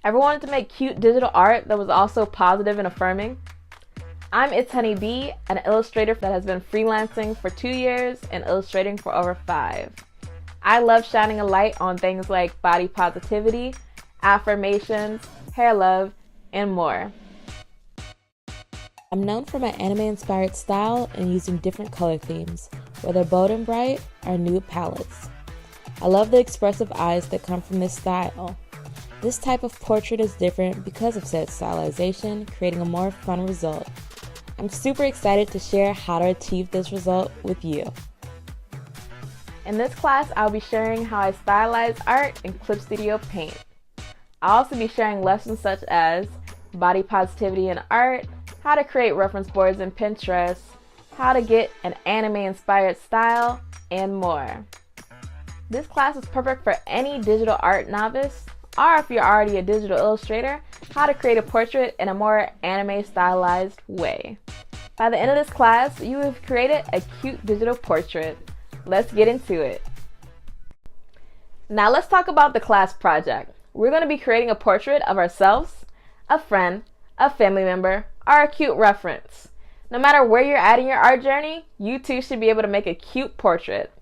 Ever wanted to make cute digital art that was also positive and affirming? I'm ItsHunniB, an illustrator that has been freelancing for 2 years and illustrating for over 5. I love shining a light on things like body positivity, affirmations, hair love, and more. I'm known for my anime-inspired style and using different color themes, whether bold and bright or nude palettes. I love the expressive eyes that come from this style. This type of portrait is different because of said stylization, creating a more fun result. I'm super excited to share how to achieve this result with you. In this class, I'll be sharing how I stylize art in Clip Studio Paint. I'll also be sharing lessons such as body positivity in art, how to create reference boards in Pinterest, how to get an anime-inspired style, and more. This class is perfect for any digital art novice, or if you're already a digital illustrator, how to create a portrait in a more anime-stylized way. By the end of this class, you have created a cute digital portrait. Let's get into it. Now let's talk about the class project. We're going to be creating a portrait of ourselves, a friend, a family member, or a cute reference. No matter where you're at in your art journey, you too should be able to make a cute portrait.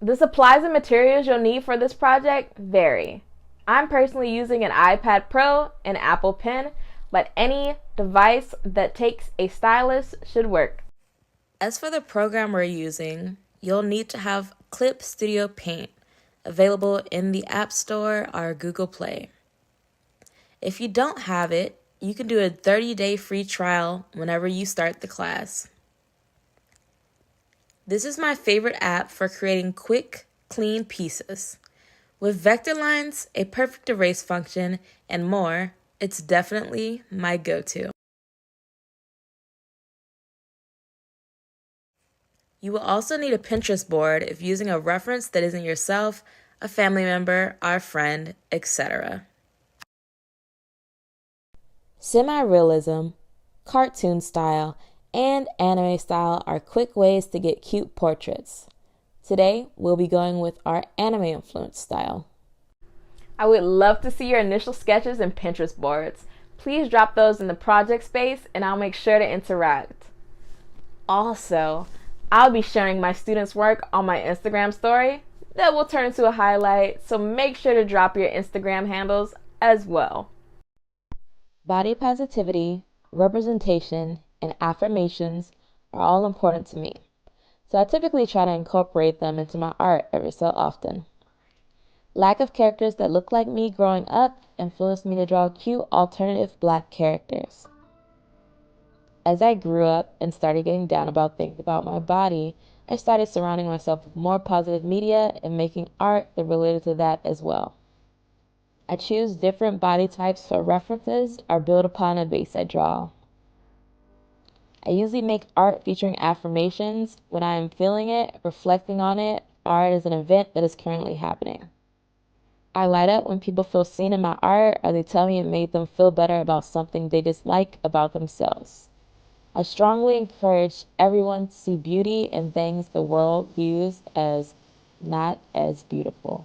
The supplies and materials you'll need for this project vary. I'm personally using an iPad Pro and Apple Pen, but any device that takes a stylus should work. As for the program we're using, you'll need to have Clip Studio Paint available in the App Store or Google Play. If you don't have it, you can do a 30-day free trial whenever you start the class. This is my favorite app for creating quick, clean pieces. With vector lines, a perfect erase function, and more, it's definitely my go-to. You will also need a Pinterest board if using a reference that isn't yourself, a family member, or a friend, etc. Semi-realism, cartoon style, and anime style are quick ways to get cute portraits. Today, we'll be going with our anime influence style. I would love to see your initial sketches and Pinterest boards. Please drop those in the project space and I'll make sure to interact. Also, I'll be sharing my students' work on my Instagram story that will turn into a highlight, so make sure to drop your Instagram handles as well. Body positivity, representation, and affirmations are all important to me, so I typically try to incorporate them into my art every so often. Lack of characters that look like me growing up influenced me to draw cute alternative black characters. As I grew up and started getting down about things about my body, I started surrounding myself with more positive media and making art that related to that as well. I choose different body types for references or build upon a base I draw. I usually make art featuring affirmations when I am feeling it, reflecting on it, or it is an event that is currently happening. I light up when people feel seen in my art or they tell me it made them feel better about something they dislike about themselves. I strongly encourage everyone to see beauty in things the world views as not as beautiful.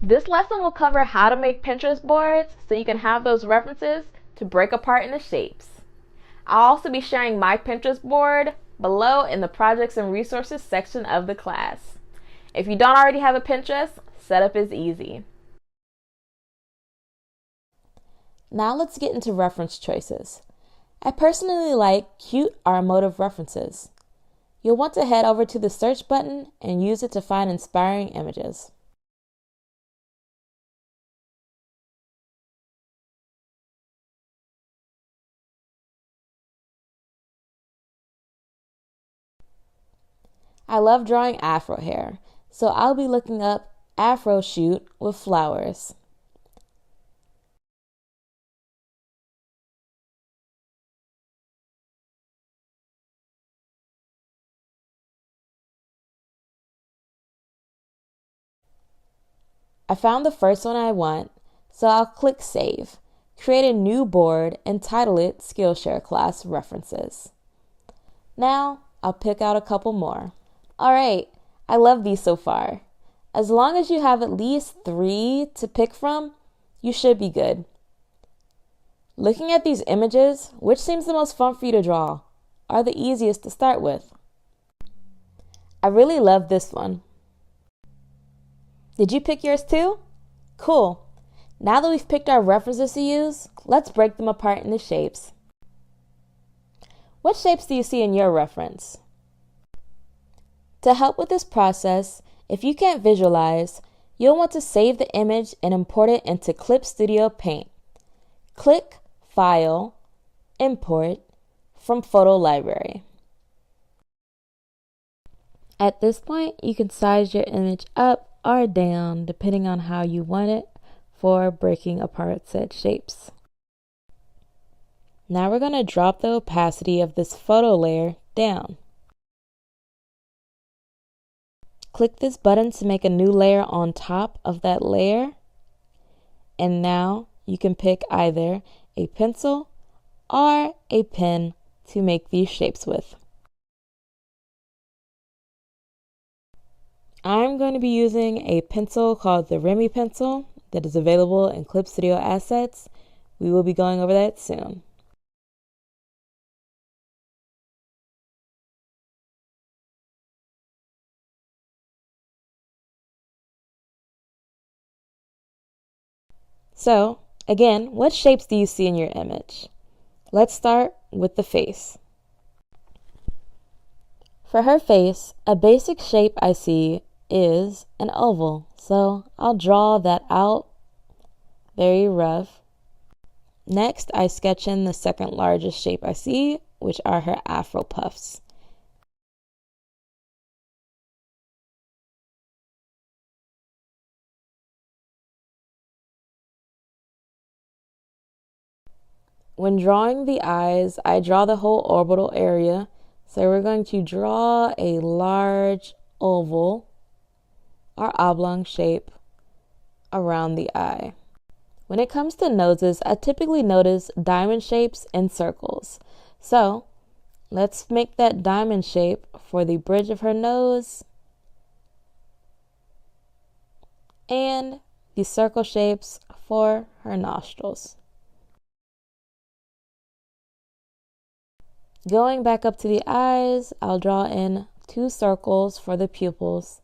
This lesson will cover how to make Pinterest boards so you can have those references to break apart into shapes. I'll also be sharing my Pinterest board below in the projects and resources section of the class. If you don't already have a Pinterest, setup is easy. Now let's get into reference choices. I personally like cute or emotive references. You'll want to head over to the search button and use it to find inspiring images. I love drawing afro hair, so I'll be looking up afro shoot with flowers. I found the first one I want, so I'll click Save, create a new board, and title it Skillshare Class References. Now, I'll pick out a couple more. Alright, I love these so far. As long as you have at least 3 to pick from, you should be good. Looking at these images, which seems the most fun for you to draw, are the easiest to start with? I really love this one. Did you pick yours too? Cool. Now that we've picked our references to use, let's break them apart into shapes. What shapes do you see in your reference? To help with this process, if you can't visualize, you'll want to save the image and import it into Clip Studio Paint. Click File, Import from Photo Library. At this point, you can size your image up or down depending on how you want it for breaking apart said shapes. Now we're going to drop the opacity of this photo layer down. Click this button to make a new layer on top of that layer. And now you can pick either a pencil or a pen to make these shapes with. I'm going to be using a pencil called the Remy pencil that is available in Clip Studio Assets. We will be going over that soon. So, again, what shapes do you see in your image? Let's start with the face. For her face, a basic shape I see is an oval, so I'll draw that out very rough. Next, I sketch in the second largest shape I see, which are her afro puffs. When drawing the eyes, I draw the whole orbital area, so we're going to draw a large oval or oblong shape around the eye. When it comes to noses, I typically notice diamond shapes and circles. So let's make that diamond shape for the bridge of her nose and the circle shapes for her nostrils. Going back up to the eyes, I'll draw in 2 circles for the pupils.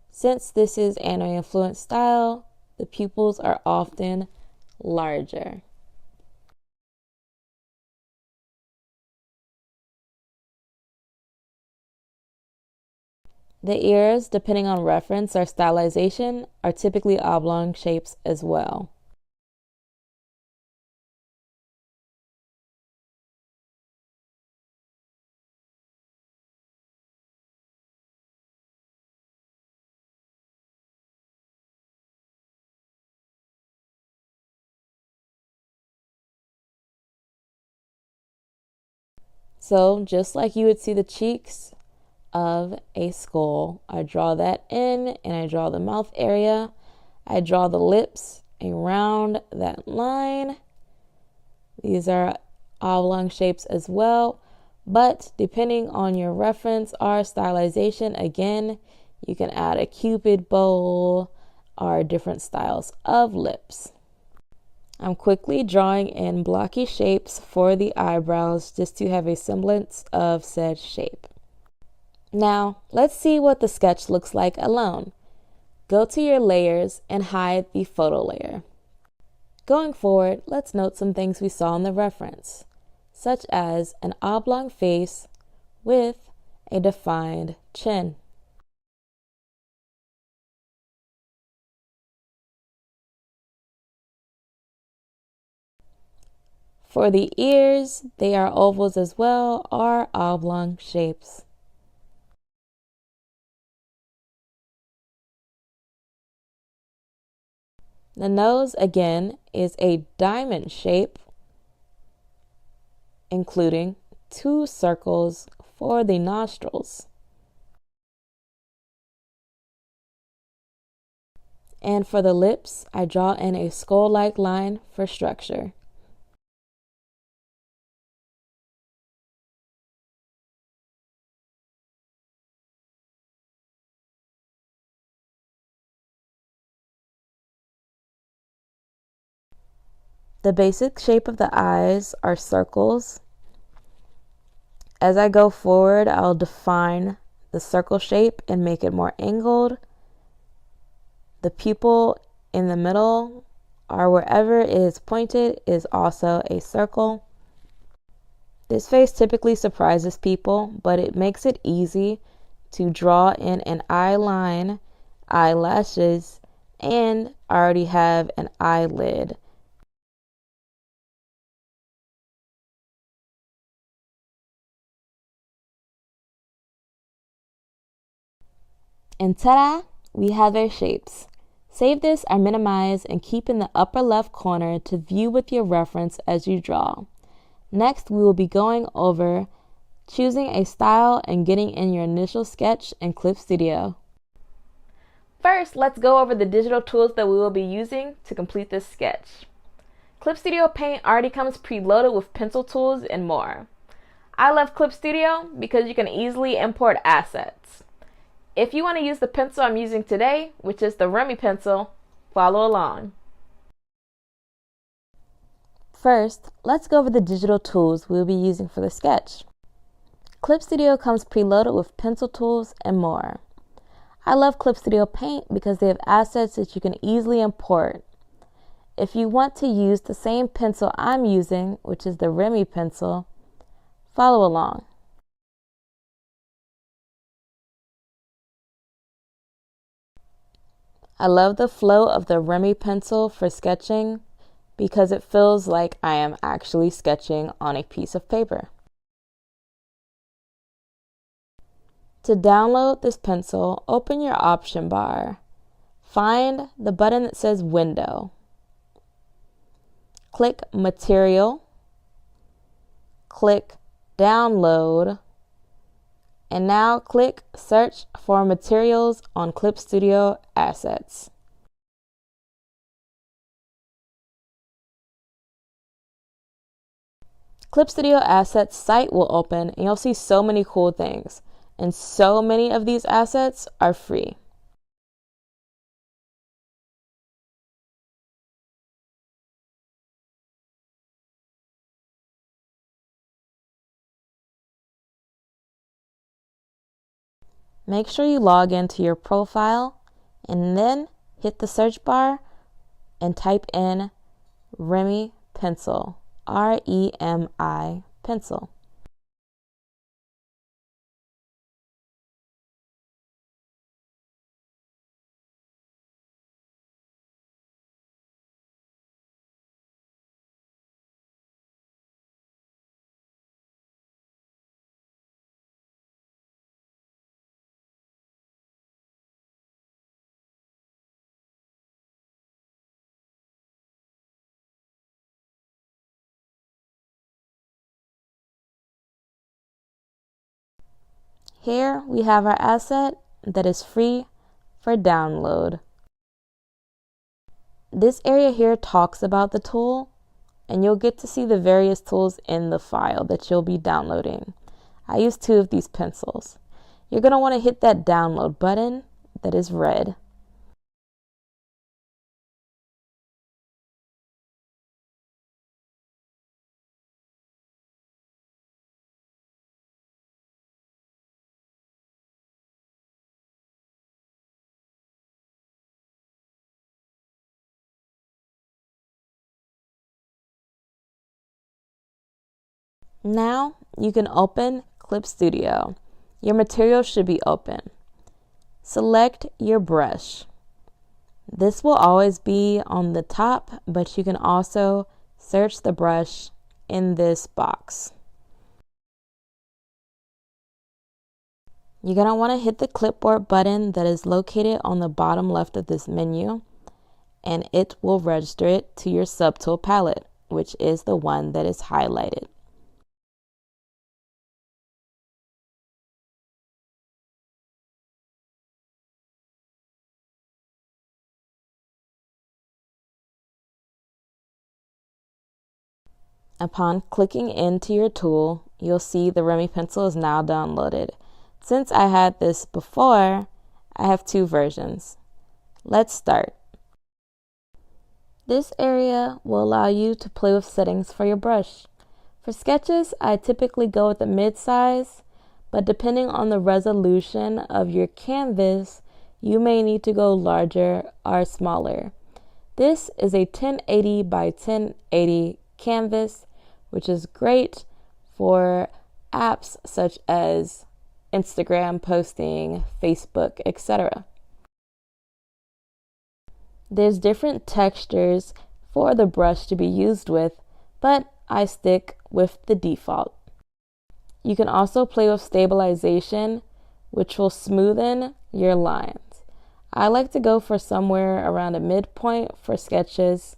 Since this is anime influenced style, the pupils are often larger. The ears, depending on reference or stylization, are typically oblong shapes as well. So just like you would see the cheeks of a skull, I draw that in and I draw the mouth area. I draw the lips around that line. These are oblong shapes as well, but depending on your reference or stylization, again, you can add a cupid bow or different styles of lips. I'm quickly drawing in blocky shapes for the eyebrows just to have a semblance of said shape. Now, let's see what the sketch looks like alone. Go to your layers and hide the photo layer. Going forward, let's note some things we saw in the reference, such as an oblong face with a defined chin. For the ears, they are ovals as well or oblong shapes. The nose, again, is a diamond shape, including 2 circles for the nostrils. And for the lips, I draw in a skull-like line for structure. The basic shape of the eyes are circles. As I go forward, I'll define the circle shape and make it more angled. The pupil in the middle, or wherever it is pointed, is also a circle. This face typically surprises people, but it makes it easy to draw in an eye line, eyelashes, and already have an eyelid. And ta-da! We have our shapes. Save this or minimize and keep in the upper left corner to view with your reference as you draw. Next, we will be going over choosing a style and getting in your initial sketch in Clip Studio. First, let's go over the digital tools that we will be using to complete this sketch. Clip Studio Paint already comes preloaded with pencil tools and more. I love Clip Studio because you can easily import assets. If you want to use the pencil I'm using today, which is the ItsHunniB pencil, follow along. First, let's go over the digital tools we'll be using for the sketch. Clip Studio comes preloaded with pencil tools and more. I love Clip Studio Paint because they have assets that you can easily import. If you want to use the same pencil I'm using, which is the ItsHunniB pencil, follow along. I love the flow of the ItsHunniB pencil for sketching because it feels like I am actually sketching on a piece of paper. To download this pencil, open your option bar. Find the button that says Window. Click Material. Click Download. And now click Search for Materials on Clip Studio Assets. Clip Studio Assets site will open and you'll see so many cool things. And so many of these assets are free. Make sure you log into your profile and then hit the search bar and type in ItsHunniB pencil, R-E-M-I pencil. Here we have our asset that is free for download. This area here talks about the tool, and you'll get to see the various tools in the file that you'll be downloading. I use 2 of these pencils. You're going to want to hit that download button that is red. Now you can open Clip Studio. Your material should be open. Select your brush. This will always be on the top, but you can also search the brush in this box. You're going to want to hit the clipboard button that is located on the bottom left of this menu, and it will register it to your subtool palette, which is the one that is highlighted. Upon clicking into your tool, you'll see the Remy pencil is now downloaded. Since I had this before, I have two versions. Let's start. This area will allow you to play with settings for your brush. For sketches, I typically go with a mid-size, but depending on the resolution of your canvas, you may need to go larger or smaller. This is a 1080 by 1080 canvas, which is great for apps such as Instagram posting, Facebook, etc. There's different textures for the brush to be used with, but I stick with the default. You can also play with stabilization, which will smoothen your lines. I like to go for somewhere around a midpoint for sketches,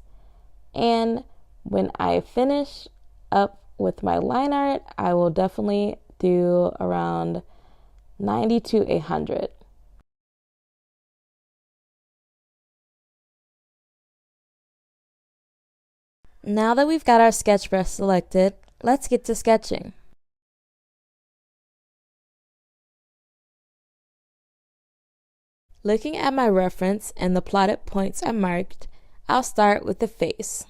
and when I finish up with my line art, I will definitely do around 90 to 100. Now that we've got our sketch brush selected, let's get to sketching. Looking at my reference and the plotted points I marked, I'll start with the face.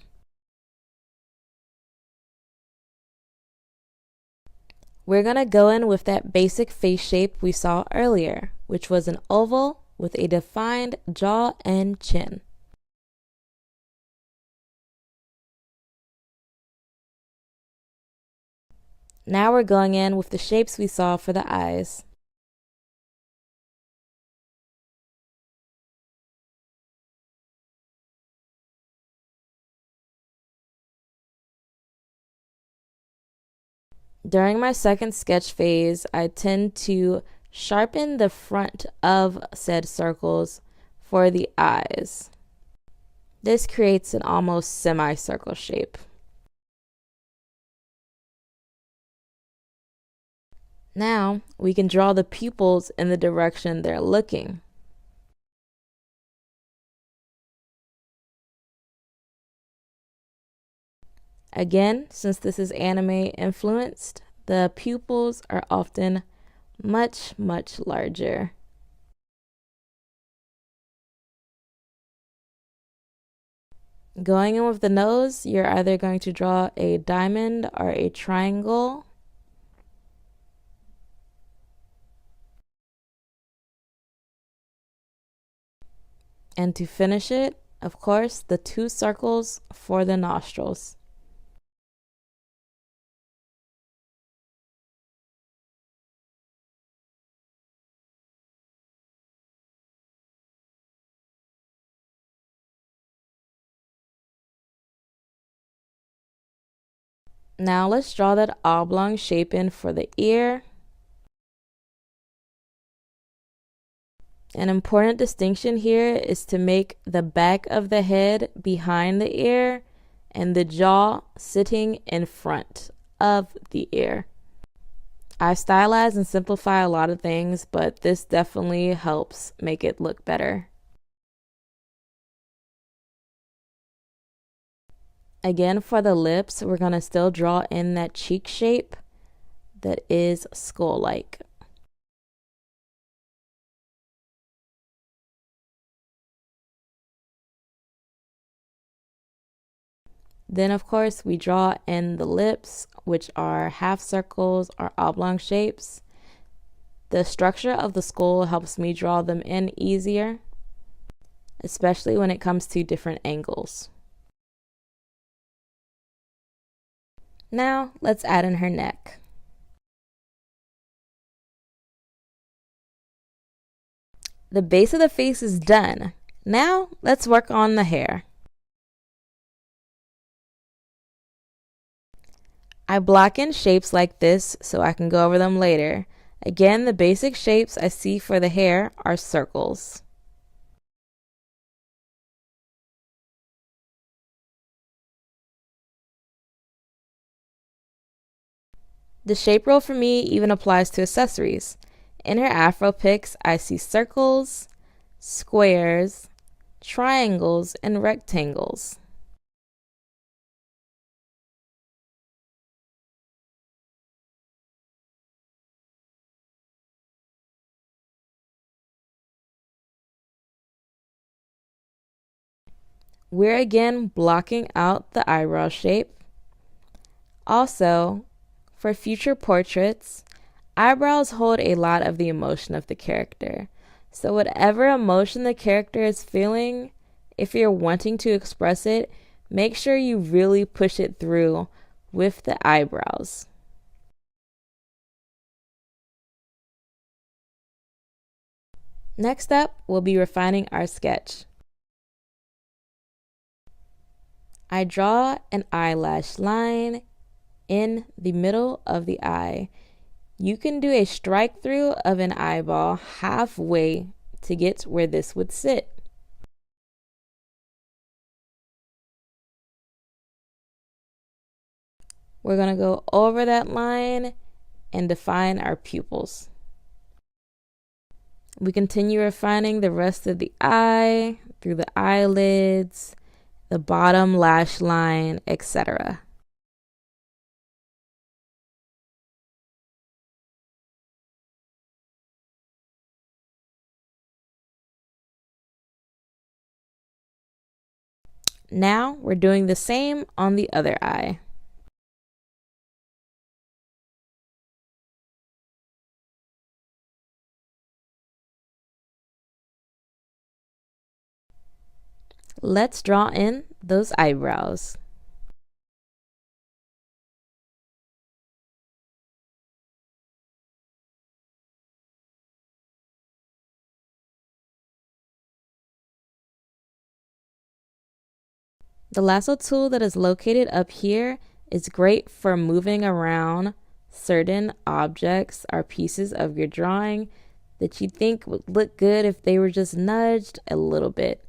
We're going to go in with that basic face shape we saw earlier, which was an oval with a defined jaw and chin. Now we're going in with the shapes we saw for the eyes. During my second sketch phase, I tend to sharpen the front of said circles for the eyes. This creates an almost semicircle shape. Now we can draw the pupils in the direction they're looking. Again, since this is anime influenced, the pupils are often much larger. Going in with the nose, you're either going to draw a diamond or a triangle. And to finish it, of course, the two circles for the nostrils. Now let's draw that oblong shape in for the ear. An important distinction here is to make the back of the head behind the ear and the jaw sitting in front of the ear. I stylize and simplify a lot of things, but this definitely helps make it look better. Again, for the lips, we're going to still draw in that cheek shape that is skull-like. Then, of course, we draw in the lips, which are half circles or oblong shapes. The structure of the skull helps me draw them in easier, especially when it comes to different angles. Now, let's add in her neck. The base of the face is done. Now, let's work on the hair. I block in shapes like this so I can go over them later. Again, the basic shapes I see for the hair are circles. The shape rule for me even applies to accessories. In her afro pics, I see circles, squares, triangles, and rectangles. we're again blocking out the eyebrow shape. Also, for future portraits, eyebrows hold a lot of the emotion of the character. So whatever emotion the character is feeling, if you're wanting to express it, make sure you really push it through with the eyebrows. Next up, we'll be refining our sketch. I draw an eyelash line in the middle of the eye. You can do a strike through of an eyeball halfway to get where this would sit. We're going to go over that line and define our pupils. We continue refining the rest of the eye through the eyelids, the bottom lash line, etc. Now we're doing the same on the other eye. Let's draw in those eyebrows. The lasso tool that is located up here is great for moving around certain objects or pieces of your drawing that you think would look good if they were just nudged a little bit.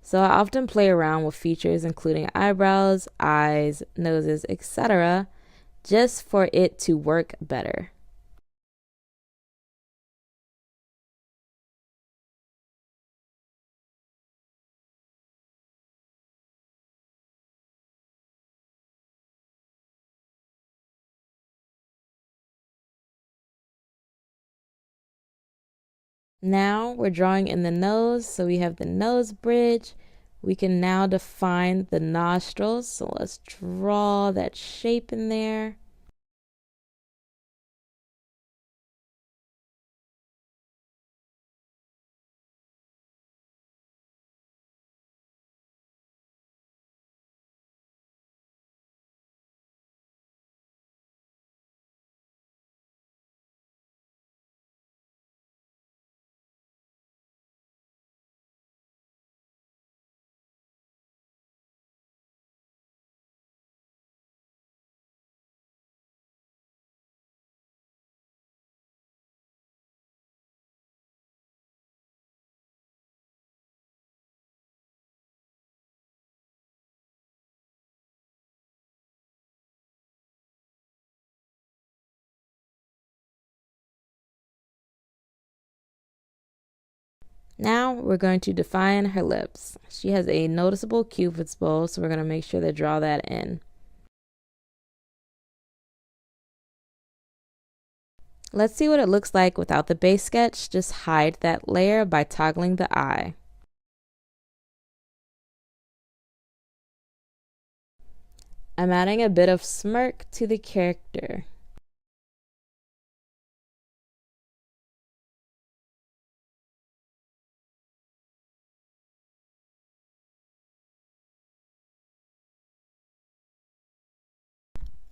So I often play around with features including eyebrows, eyes, noses, etc., just for it to work better. Now we're drawing in the nose, so we have the nose bridge. We can now define the nostrils, so let's draw that shape in there. Now we're going to define her lips. She has a noticeable cupid's bow, so we're going to make sure to draw that in. Let's see what it looks like without the base sketch. Just hide that layer by toggling the eye. I'm adding a bit of smirk to the character.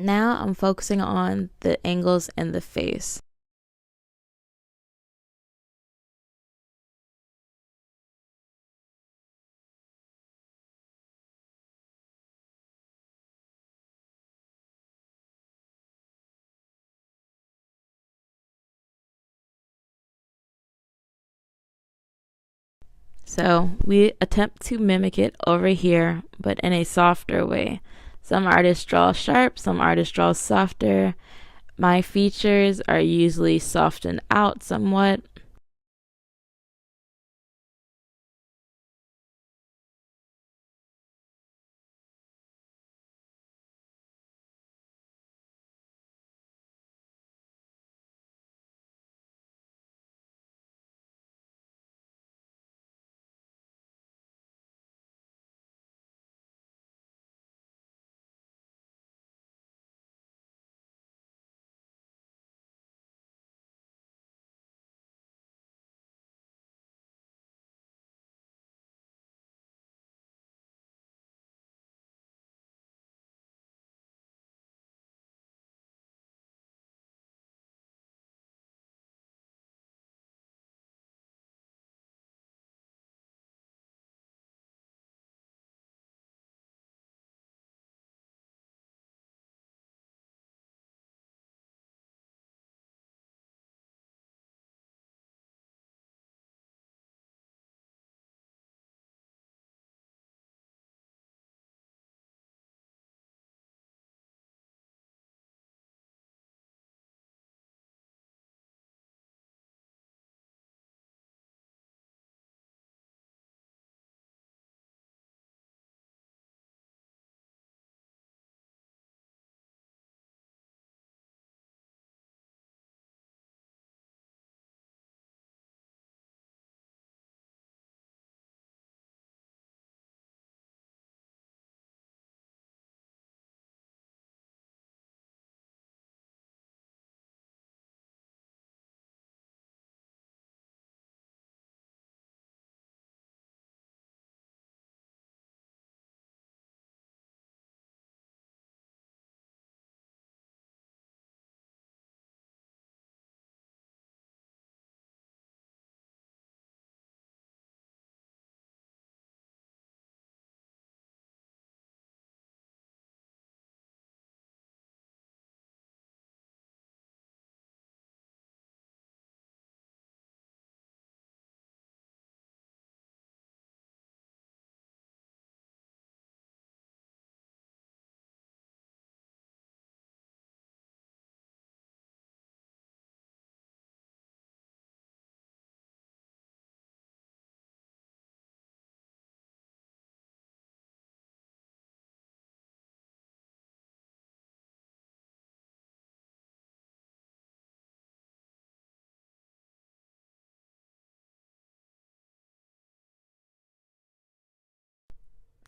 Now I'm focusing on the angles in the face. So we attempt to mimic it over here, but in a softer way. Some artists draw sharp, some artists draw softer. My features are usually softened out somewhat.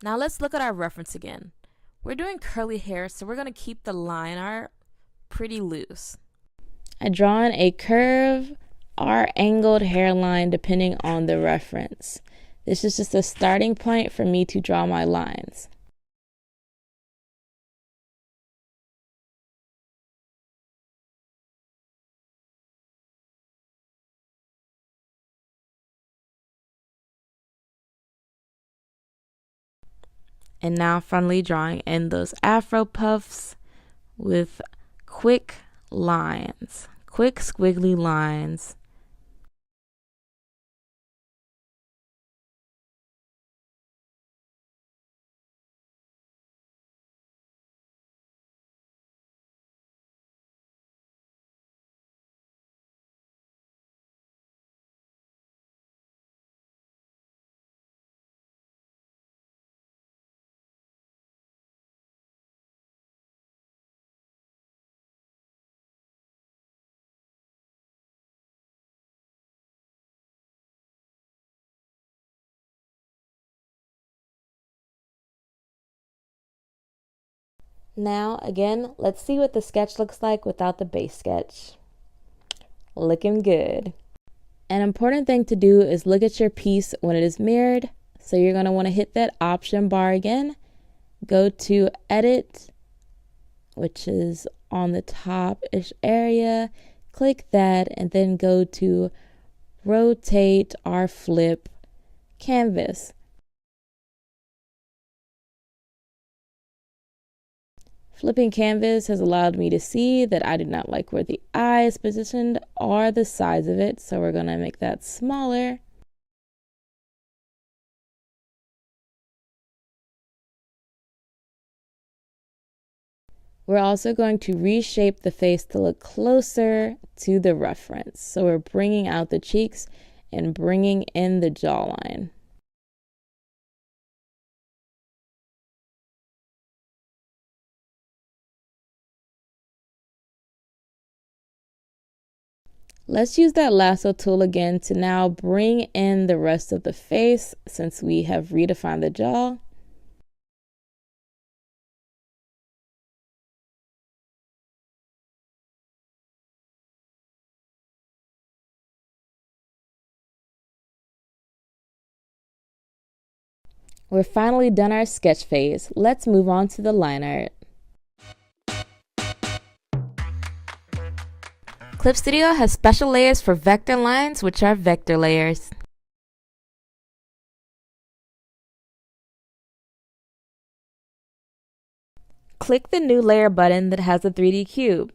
Now let's look at our reference again. We're doing curly hair, so we're going to keep the line art pretty loose. I draw in a curve or angled hairline depending on the reference. This is just a starting point for me to draw my lines. And now finally drawing in those afro puffs with quick lines, quick squiggly lines. Now, again, let's see what the sketch looks like without the base sketch. Looking good. An important thing to do is look at your piece when it is mirrored. So you're going to want to hit that option bar again. Go to Edit, which is on the top-ish area. Click that and then go to Rotate or Flip Canvas. Flipping canvas has allowed me to see that I do not like where the eye is positioned or the size of it, so we're going to make that smaller. We're also going to reshape the face to look closer to the reference. So we're bringing out the cheeks and bringing in the jawline. Let's use that lasso tool again to now bring in the rest of the face since we have redefined the jaw. We're finally done our sketch phase. Let's move on to the line art. Clip Studio has special layers for vector lines, which are vector layers. Click the new layer button that has the 3D cube.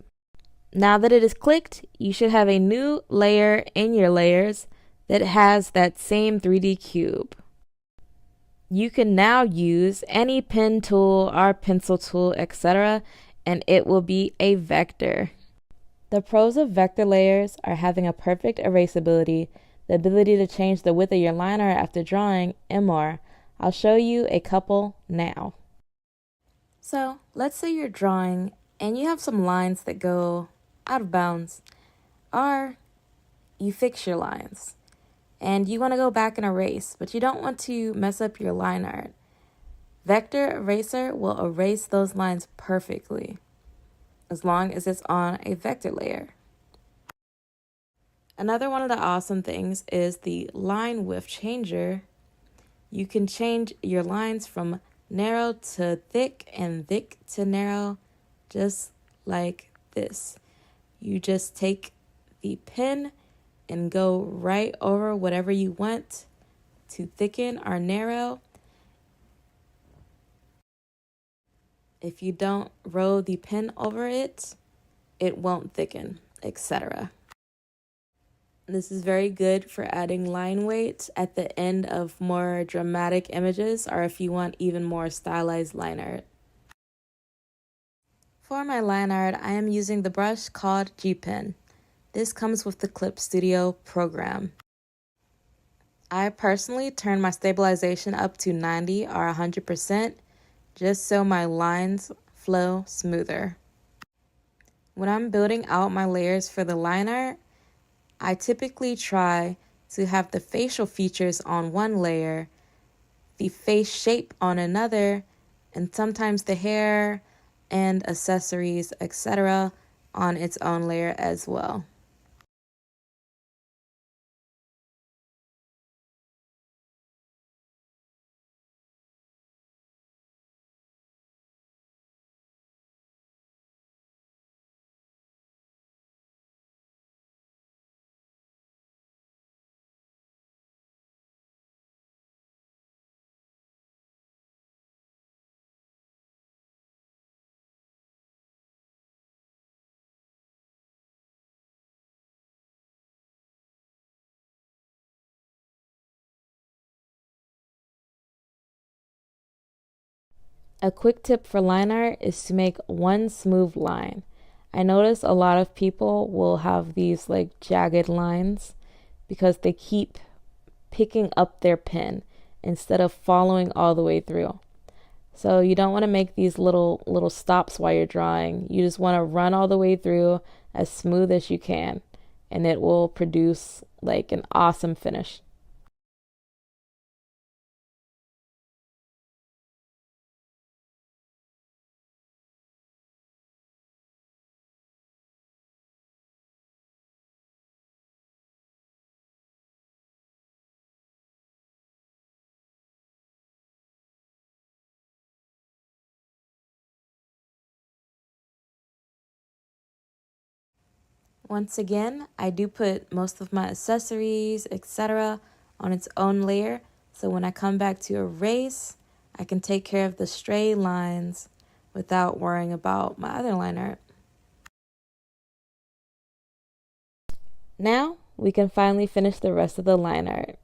Now that it is clicked, you should have a new layer in your layers that has that same 3D cube. You can now use any pen tool or pencil tool, etc., and it will be a vector. The pros of vector layers are having a perfect erasability, the ability to change the width of your line art after drawing, and more. I'll show you a couple now. So, let's say you're drawing and you have some lines that go out of bounds, or you fix your lines and you want to go back and erase, but you don't want to mess up your line art. Vector Eraser will erase those lines perfectly, as long as it's on a vector layer. Another one of the awesome things is the line width changer. You can change your lines from narrow to thick and thick to narrow, just like this. You just take the pen and go right over whatever you want to thicken or narrow. If you don't roll the pen over it, it won't thicken, etc. This is very good for adding line weight at the end of more dramatic images, or if you want even more stylized line art. For my line art, I am using the brush called G-Pen. This comes with the Clip Studio program. I personally turn my stabilization up to 90 or 100%, just so my lines flow smoother. When I'm building out my layers for the line art, I typically try to have the facial features on one layer, the face shape on another, and sometimes the hair and accessories, etc., on its own layer as well. A quick tip for line art is to make one smooth line. I notice a lot of people will have these like jagged lines because they keep picking up their pen instead of following all the way through. So you don't want to make these little stops while you're drawing. You just want to run all the way through as smooth as you can, and it will produce like an awesome finish. Once again, I do put most of my accessories, etc., on its own layer, so when I come back to erase, I can take care of the stray lines without worrying about my other line art. Now, we can finally finish the rest of the line art.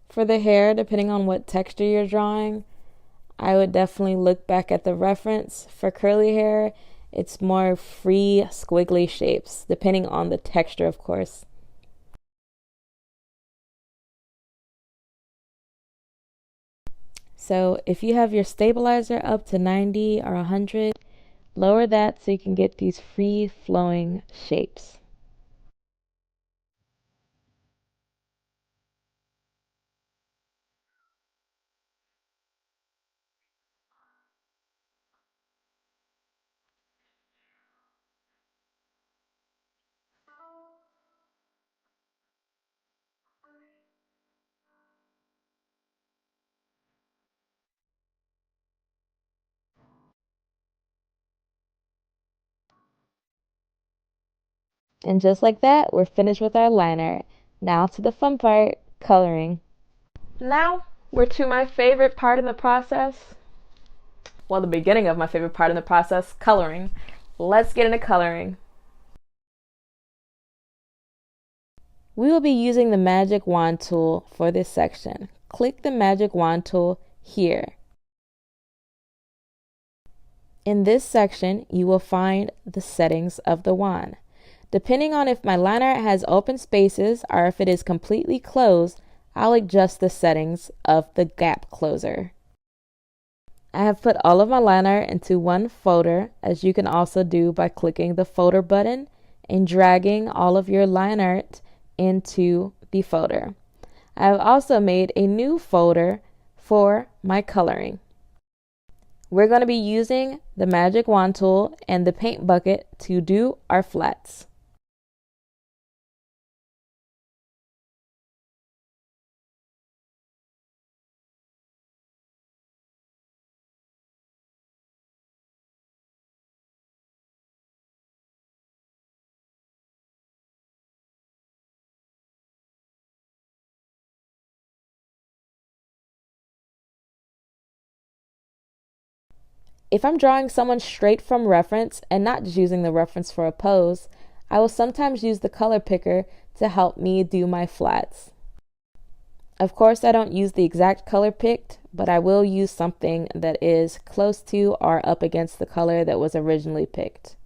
For the hair, depending on what texture you're drawing, I would definitely look back at the reference. For curly hair, it's more free, squiggly shapes, depending on the texture, of course. So if you have your stabilizer up to 90 or 100, lower that so you can get these free flowing shapes. And just like that, we're finished with our liner. Now to the fun part, coloring. Now we're to my favorite part in the process. Well, the beginning of my favorite part in the process, coloring. Let's get into coloring. We will be using the magic wand tool for this section. Click the magic wand tool here. In this section, you will find the settings of the wand. Depending on if my line art has open spaces or if it is completely closed, I'll adjust the settings of the gap closer. I have put all of my line art into one folder, as you can also do by clicking the folder button and dragging all of your line art into the folder. I have also made a new folder for my coloring. We're going to be using the magic wand tool and the paint bucket to do our flats. If I'm drawing someone straight from reference and not just using the reference for a pose, I will sometimes use the color picker to help me do my flats. Of course, I don't use the exact color picked, but I will use something that is close to or up against the color that was originally picked.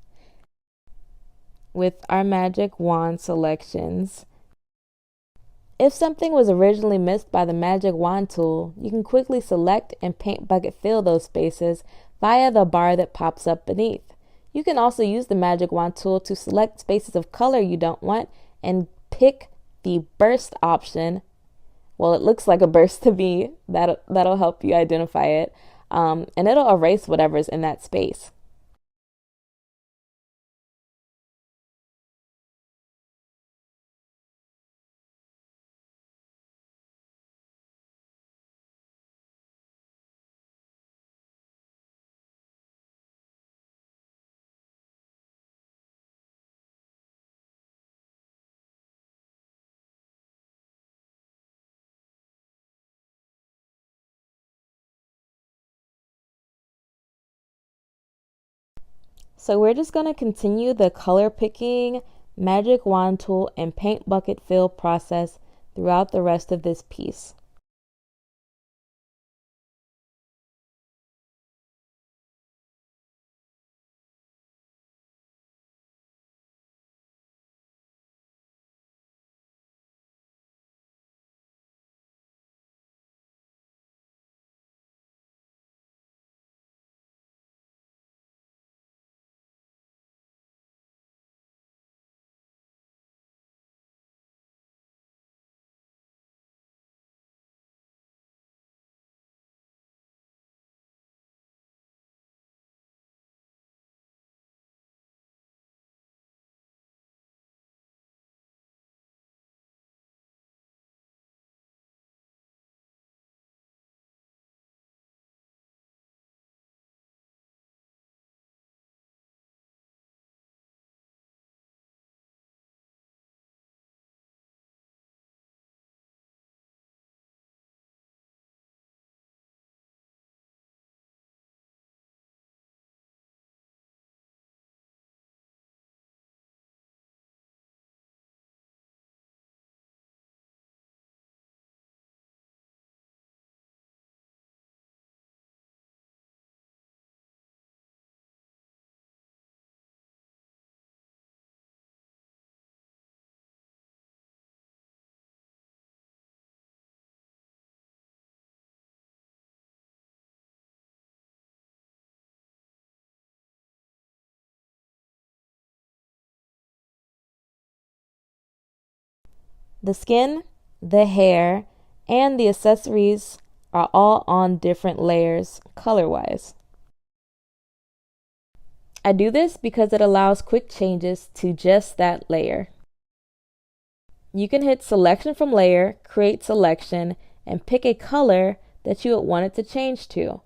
With our magic wand selections, If something was originally missed by the magic wand tool, you can quickly select and paint bucket fill those spaces via the bar that pops up beneath. You can also use the magic wand tool to select spaces of color you don't want and pick the burst option. Well, it looks like a burst to me. That'll help you identify it. And it'll erase whatever's in that space. So we're just going to continue the color picking, magic wand tool, and paint bucket fill process throughout the rest of this piece. The skin, the hair, and the accessories are all on different layers color-wise. I do this because it allows quick changes to just that layer. You can hit selection from layer, create selection, and pick a color that you would want it to change to.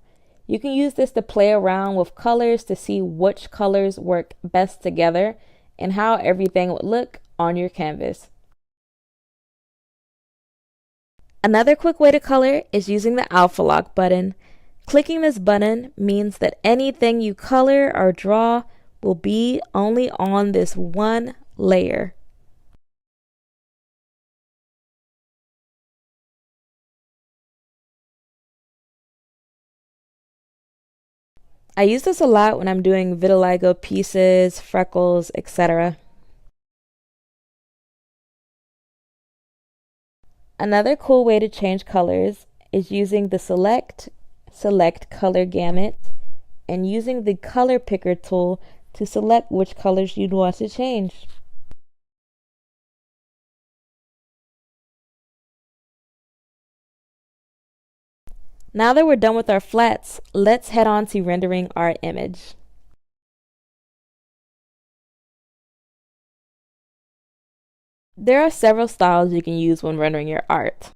You can use this to play around with colors to see which colors work best together and how everything would look on your canvas. Another quick way to color is using the alpha lock button. Clicking this button means that anything you color or draw will be only on this one layer. I use this a lot when I'm doing vitiligo pieces, freckles, etc. Another cool way to change colors is using the select color gamut and using the color picker tool to select which colors you'd want to change. Now that we're done with our flats, let's head on to rendering our image. There are several styles you can use when rendering your art.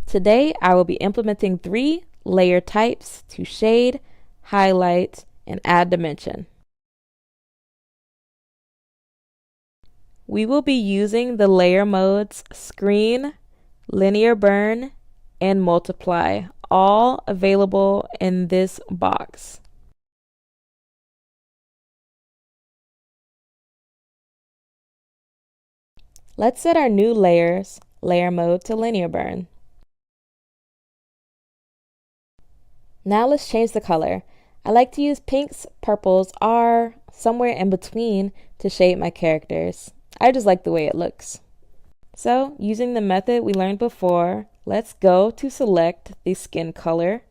Today, I will be implementing 3 layer types to shade, highlight, and add dimension. We will be using the layer modes Screen, Linear Burn, and Multiply, all available in this box. Let's set our new layer mode to Linear Burn. Now let's change the color. I like to use pinks, purples, or somewhere in between to shade my characters. I just like the way it looks. So, using the method we learned before, let's go to select the skin color.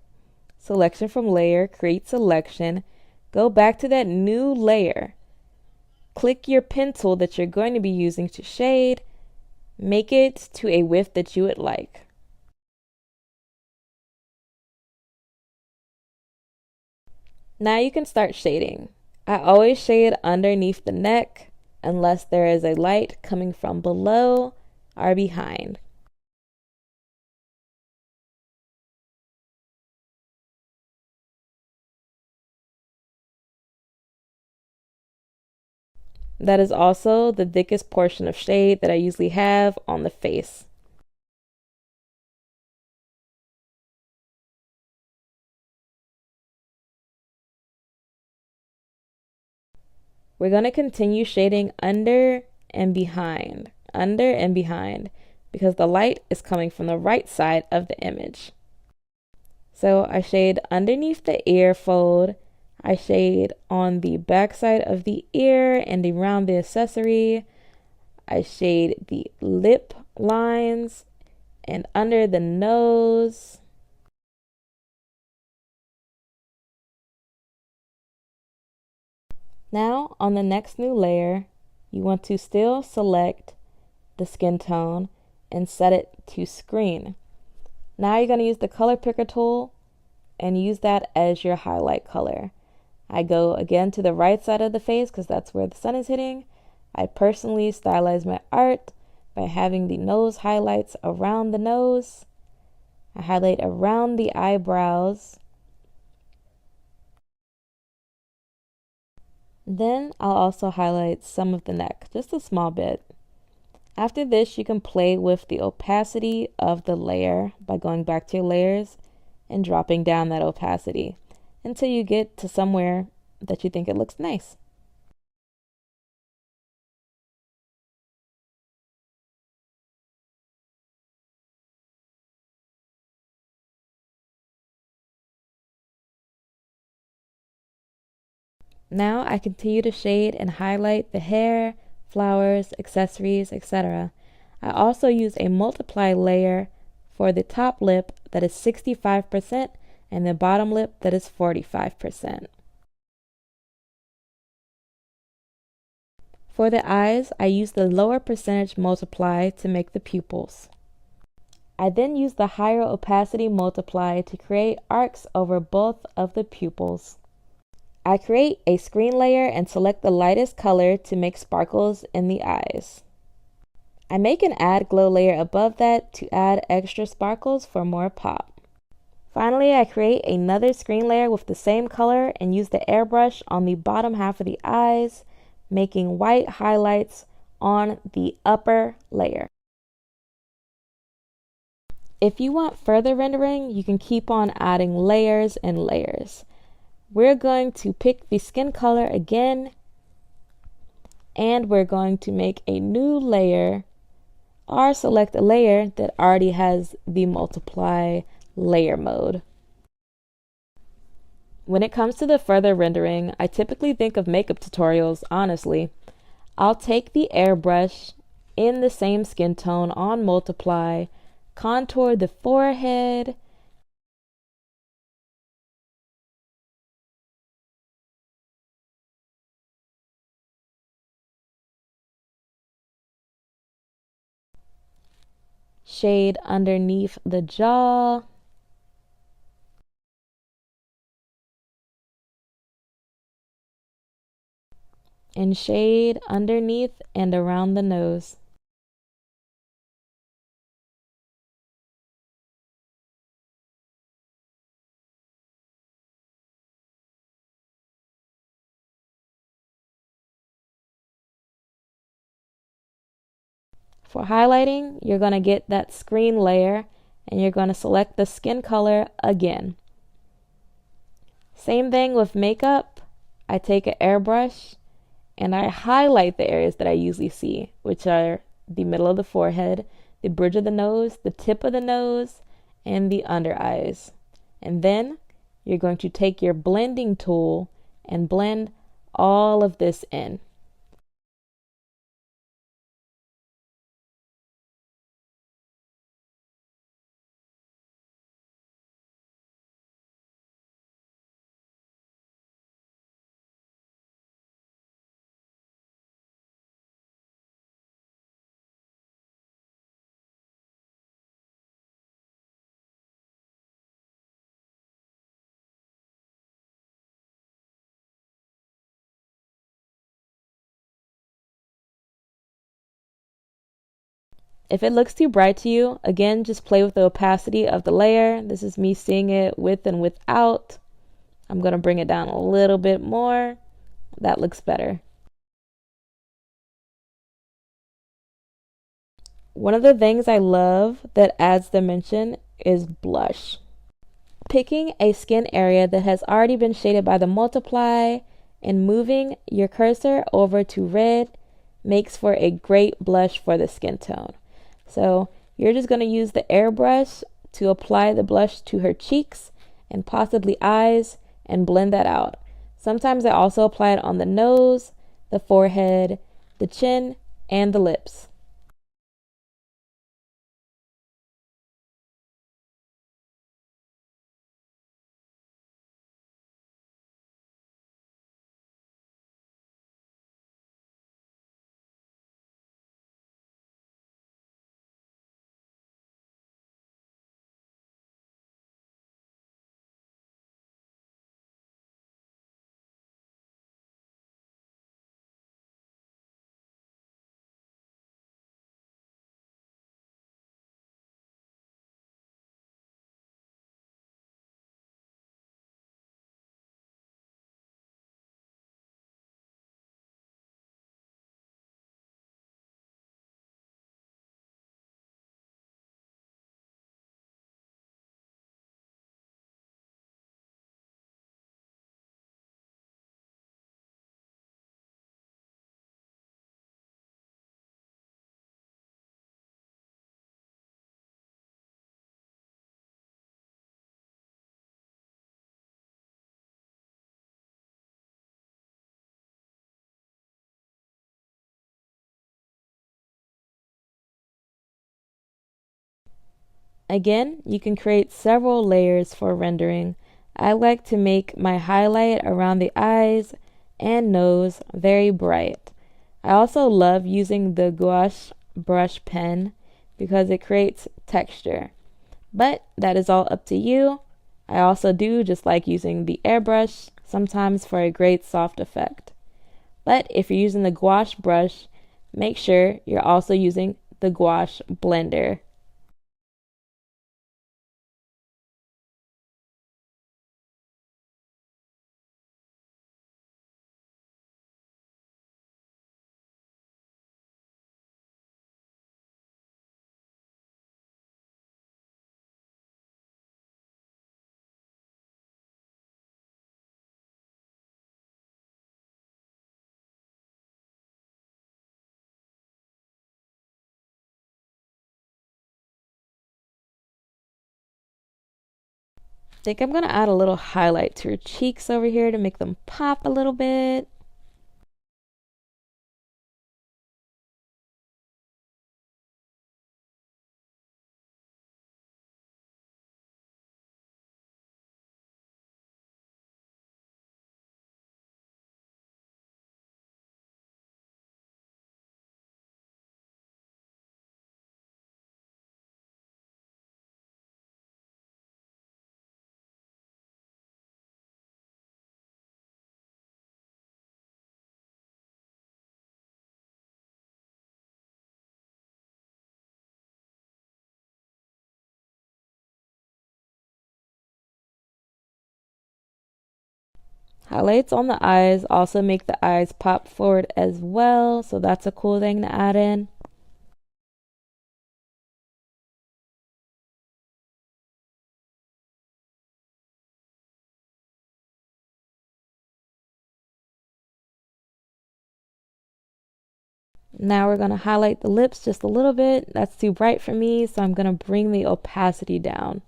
Selection from layer, create selection. Go back to that new layer. Click your pen tool that you're going to be using to shade. Make it to a width that you would like. Now you can start shading. I always shade underneath the neck unless there is a light coming from below or behind. That is also the thickest portion of shade that I usually have on the face. We're going to continue shading under and behind, because the light is coming from the right side of the image. So I shade underneath the ear fold, I shade on the back side of the ear and around the accessory, I shade the lip lines and under the nose. Now on the next new layer, you want to still select the skin tone and set it to screen. Now you're going to use the color picker tool and use that as your highlight color. I go again to the right side of the face because that's where the sun is hitting. I personally stylize my art by having the nose highlights around the nose. I highlight around the eyebrows. Then I'll also highlight some of the neck, just a small bit. After this, you can play with the opacity of the layer by going back to your layers and dropping down that opacity until you get to somewhere that you think it looks nice. Now I continue to shade and highlight the hair, flowers, accessories, etc. I also use a multiply layer for the top lip that is 65% and the bottom lip that is 45%. For the eyes, I use the lower percentage multiply to make the pupils. I then use the higher opacity multiply to create arcs over both of the pupils. I create a screen layer and select the lightest color to make sparkles in the eyes. I make an add glow layer above that to add extra sparkles for more pop. Finally, I create another screen layer with the same color and use the airbrush on the bottom half of the eyes, making white highlights on the upper layer. If you want further rendering, you can keep on adding layers and layers. We're going to pick the skin color again, and we're going to make a new layer or select a layer that already has the multiply layer mode. When it comes to the further rendering, I typically think of makeup tutorials, honestly. I'll take the airbrush in the same skin tone on multiply, contour the forehead, shade underneath the jaw, and shade underneath and around the nose. For highlighting, you're going to get that screen layer and you're going to select the skin color again. Same thing with makeup. I take an airbrush and I highlight the areas that I usually see, which are the middle of the forehead, the bridge of the nose, the tip of the nose, and the under eyes. And then you're going to take your blending tool and blend all of this in. If it looks too bright to you, again, just play with the opacity of the layer. This is me seeing it with and without. I'm going to bring it down a little bit more. That looks better. One of the things I love that adds dimension is blush. Picking a skin area that has already been shaded by the multiply and moving your cursor over to red makes for a great blush for the skin tone. So you're just going to use the airbrush to apply the blush to her cheeks and possibly eyes and blend that out. Sometimes I also apply it on the nose, the forehead, the chin, and the lips. Again, you can create several layers for rendering. I like to make my highlight around the eyes and nose very bright. I also love using the gouache brush pen because it creates texture. But that is all up to you. I also do just like using the airbrush sometimes for a great soft effect. But if you're using the gouache brush, make sure you're also using the gouache blender. I think I'm going to add a little highlight to her cheeks over here to make them pop a little bit. Highlights on the eyes also make the eyes pop forward as well, so that's a cool thing to add in. Now we're going to highlight the lips just a little bit. That's too bright for me, so I'm going to bring the opacity down.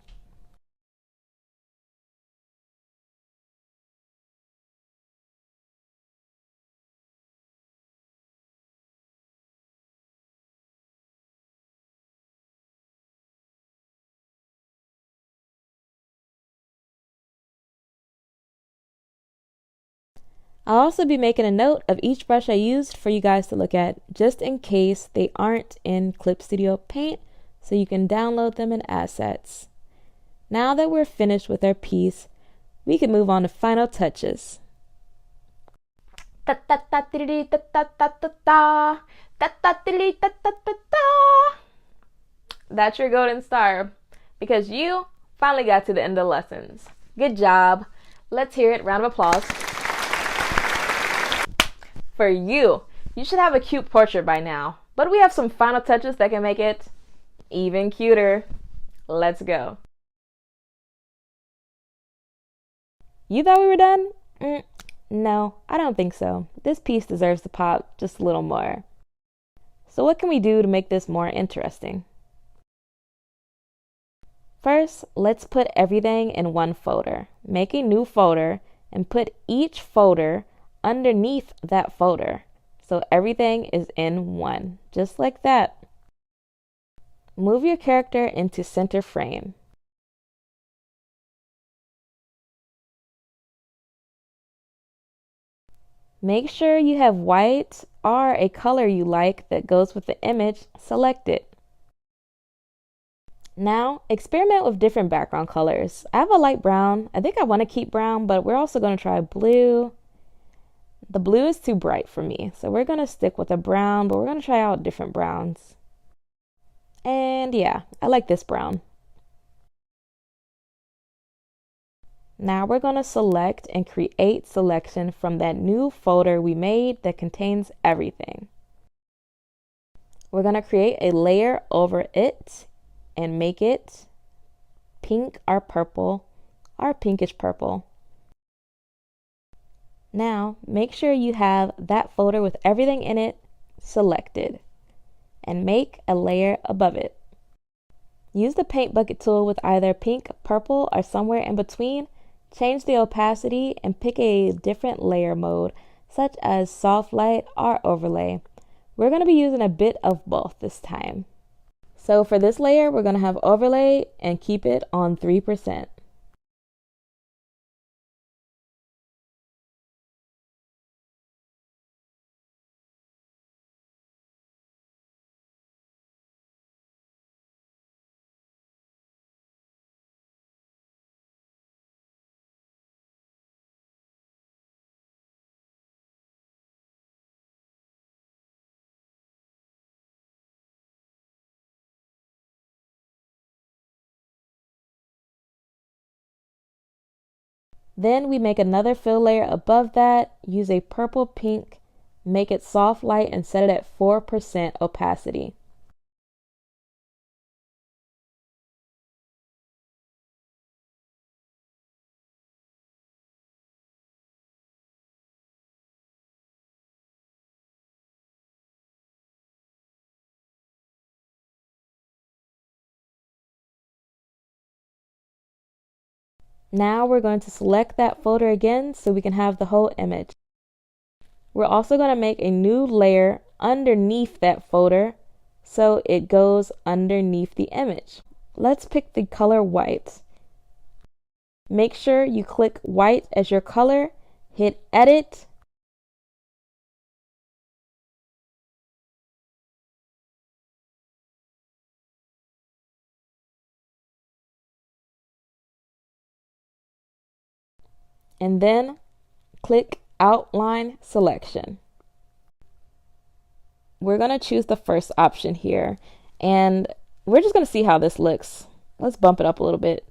I'll also be making a note of each brush I used for you guys to look at, just in case they aren't in Clip Studio Paint, so you can download them in assets. Now that we're finished with our piece, we can move on to final touches. that's your golden star because you finally got to the end of the lessons. Good job. Let's hear it. Round of applause. For you. You should have a cute portrait by now, but we have some final touches that can make it even cuter. Let's go. You thought we were done? No, I don't think so. This piece deserves to pop just a little more. So what can we do to make this more interesting? First, let's put everything in one folder. Make a new folder and put each folder underneath that folder. So everything is in one, just like that. Move your character into center frame. Make sure you have white or a color you like that goes with the image selected. Now, experiment with different background colors. I have a light brown. I think I want to keep brown, but we're also going to try blue. The blue is too bright for me, so we're going to stick with a brown, but we're going to try out different browns. And yeah, I like this brown. Now we're going to select and create selection from that new folder we made that contains everything. We're going to create a layer over it and make it pink or purple or pinkish purple. Now make sure you have that folder with everything in it selected and make a layer above it. Use the paint bucket tool with either pink, purple, or somewhere in between. Change the opacity and pick a different layer mode, such as soft light or overlay. We're going to be using a bit of both this time. So for this layer, we're going to have overlay and keep it on 3%. Then we make another fill layer above that, use a purple pink, make it soft light and set it at 4% opacity. Now we're going to select that folder again so we can have the whole image. We're also going to make a new layer underneath that folder so it goes underneath the image. Let's pick the color white. Make sure you click white as your color, hit edit, and then click outline selection. We're going to choose the first option here, and we're just going to see how this looks. Let's bump it up a little bit.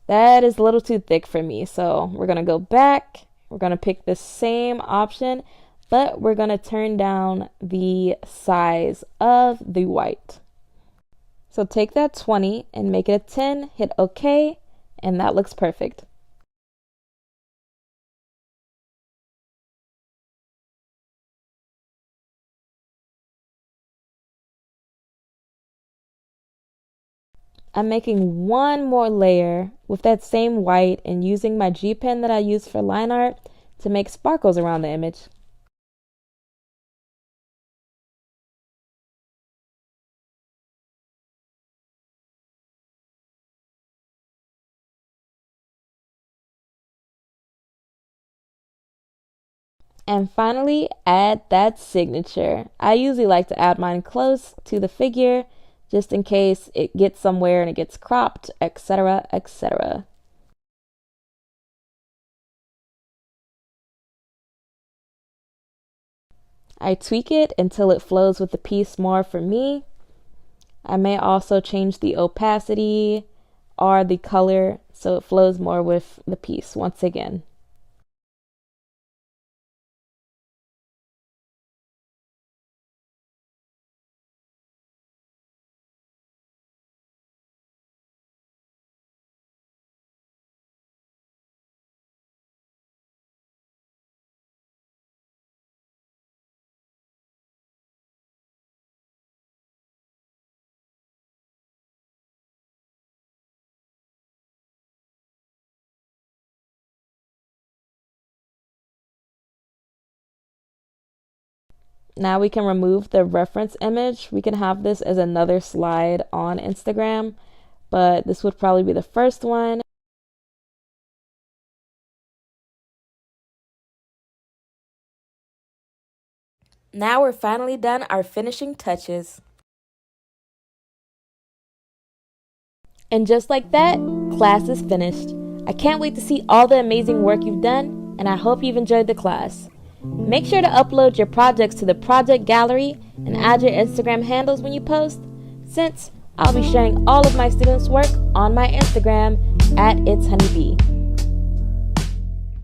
That is a little too thick for me, so we're going to go back. We're going to pick the same option, but we're going to turn down the size of the white. So take that 20 and make it a 10, hit OK, and that looks perfect. I'm making one more layer with that same white and using my G pen that I use for line art to make sparkles around the image. And finally, add that signature. I usually like to add mine close to the figure just in case it gets somewhere and it gets cropped, etc., etc. I tweak it until it flows with the piece more for me. I may also change the opacity or the color so it flows more with the piece once again. Now we can remove the reference image. We can have this as another slide on Instagram, but this would probably be the first one. Now we're finally done our finishing touches. And just like that, class is finished. I can't wait to see all the amazing work you've done, and I hope you've enjoyed the class. Make sure to upload your projects to the project gallery and add your Instagram handles when you post, since I'll be sharing all of my students' work on my Instagram at ItsHunniB.